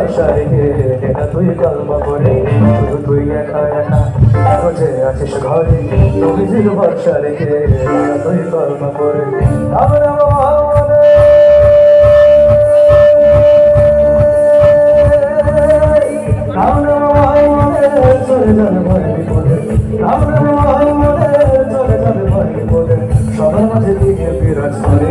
ভরসা রেখে এটা তুই কলমা করে শুধু তুই একা একা খোঁজে আছিস ঘরে নবীজির ভরসা রেখে এটা তুই কলমা করে আমরা চলে যাবে ভয় বিপদে আমরা চলে যাবে ভয় বিপদে সবার মাঝে দিকে বিরাজ করে